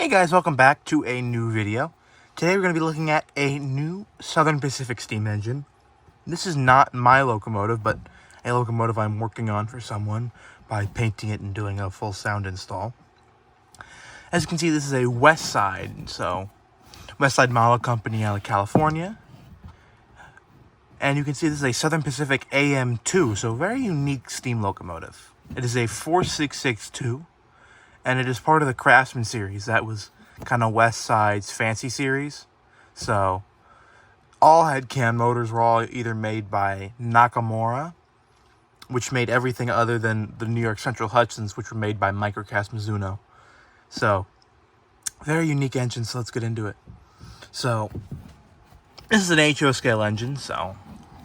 Hey guys, welcome back to a new video. Today we're going to be looking at a new Southern Pacific steam engine. This is not my locomotive, but a locomotive I'm working on for someone by painting it and doing a full sound install. As you can see, this is a West Side Model Company out of California. And you can see this is a Southern Pacific AM2, so very unique steam locomotive. It is a 4662. And it is part of the Craftsman series. That was kind of West Side's fancy series. So, all head cam motors were all either made by Nakamura, which made everything other than the New York Central Hudsons, which were made by Microcast Mizuno. So, very unique engine, so let's get into it. So, this is an HO scale engine, so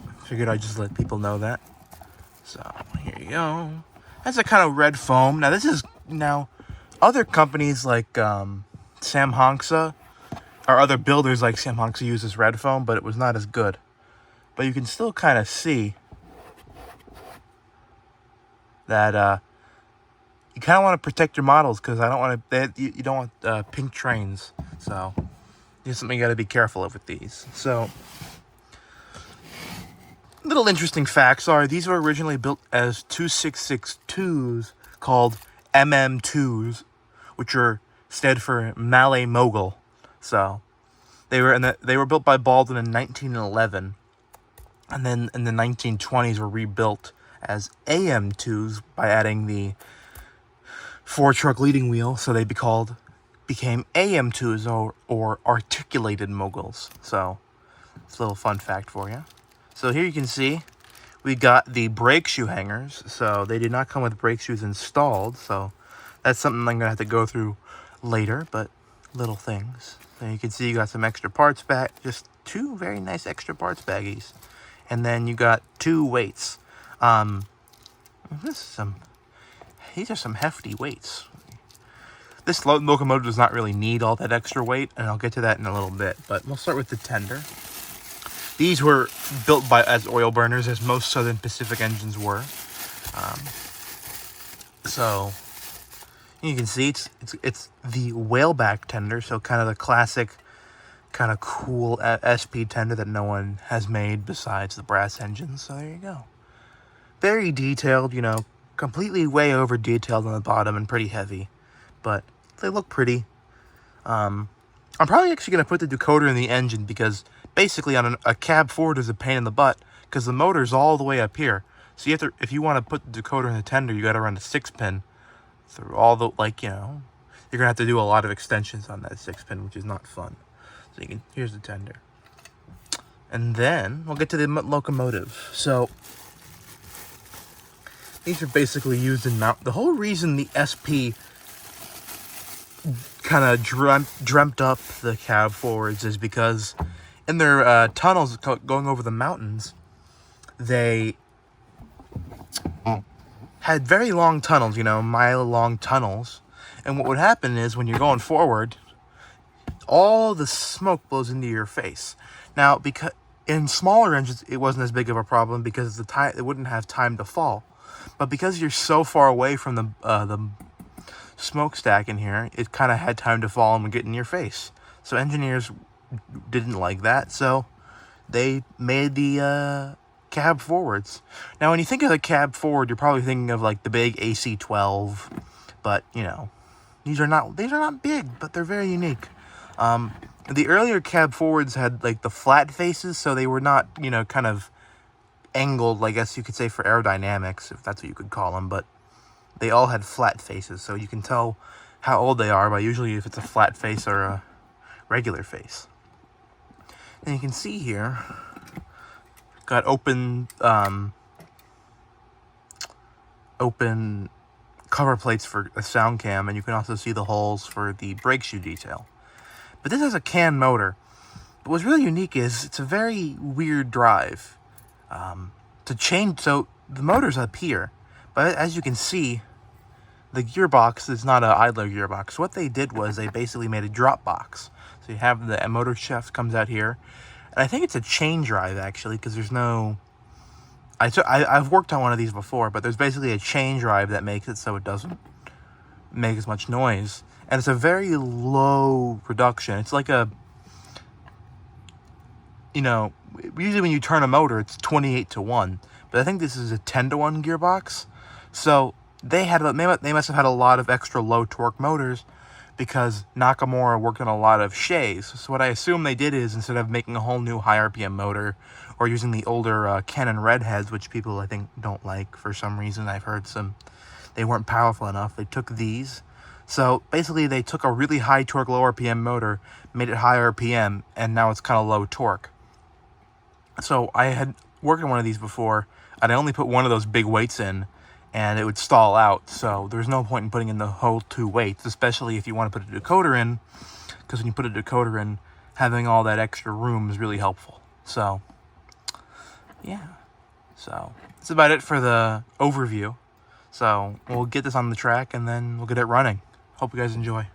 I figured I'd just let people know that. So, here you go. That's a kind of red foam. Now, other companies like Sam Hongsa, or other builders like Sam Hongsa uses red foam, but it was not as good. But you can still kind of see that you kind of want to protect your models because you don't want pink trains. So there's something you got to be careful of with these. So little interesting facts are these were originally built as 2662s called MM2s, which stood for Malay Mogul. So they were built by Baldwin in 1911, and then in the 1920s were rebuilt as AM2s by adding the 4-truck leading wheel. So they became AM2s or articulated moguls. So it's a little fun fact for you. So here you can see we got the brake shoe hangers. So they did not come with brake shoes installed. So that's something I'm going to have to go through later, but little things. So you can see you got some extra parts back, just two very nice extra parts baggies. And then you got two weights. These are some hefty weights. This locomotive does not really need all that extra weight, and I'll get to that in a little bit. But we'll start with the tender. These were built as oil burners, as most Southern Pacific engines were. So you can see it's the whaleback tender, so kind of the classic, kind of cool SP tender that no one has made besides the brass engines. So there you go. Very detailed, completely way over detailed on the bottom and pretty heavy, but they look pretty. I'm probably actually going to put the decoder in the engine because basically on a cab forward is a pain in the butt because the motor's all the way up here. So if you want to put the decoder in the tender, you got to run a 6-pin through all the, you're going to have to do a lot of extensions on that 6-pin, which is not fun. So here's the tender. And then we'll get to the locomotive. So these are basically used in mount. The whole reason the SP kind of dreamt up the cab forwards is because in their tunnels going over the mountains, they had very long tunnels, mile-long tunnels. And what would happen is when you're going forward, all the smoke blows into your face. Now, because in smaller engines, it wasn't as big of a problem because it wouldn't have time to fall. But because you're so far away from the smokestack in here, it kind of had time to fall and get in your face. So engineers didn't like that, so they made the cab forwards. Now, when you think of the cab forward, you're probably thinking of the big AC-12, but these are not big, but they're very unique. The earlier cab forwards had the flat faces, so they were not kind of angled, I guess you could say, for aerodynamics, if that's what you could call them, but they all had flat faces, so you can tell how old they are by usually if it's a flat face or a regular face. And you can see here, got open cover plates for a sound cam, and you can also see the holes for the brake shoe detail. But this has a can motor. But what's really unique is it's a very weird drive. So the motor's up here, but as you can see, the gearbox is not an idler gearbox. What they did was they basically made a drop box. So you have the motor shaft comes out here, and I think it's a chain drive actually, because there's no. I've worked on one of these before, but there's basically a chain drive that makes it so it doesn't make as much noise. and it's a very low reduction. It's like a, you know, usually when you turn a motor, it's 28 to 1, but I think this is a 10 to 1 gearbox. So they must have had a lot of extra low torque motors, because Nakamura worked on a lot of shays. So what I assume they did is, instead of making a whole new high RPM motor, or using the older Canon Redheads, which people I think don't like for some reason, I've heard they weren't powerful enough, they took these. So basically they took a really high torque, low RPM motor, made it high RPM, and now it's kind of low torque. So I had worked on one of these before, and I only put one of those big weights in, and it would stall out. So there's no point in putting in the whole 2 weights, especially if you want to put a decoder in, because when you put a decoder in, having all that extra room is really helpful. So yeah, so that's about it for the overview. So we'll get this on the track, and then we'll get it running. Hope you guys enjoy.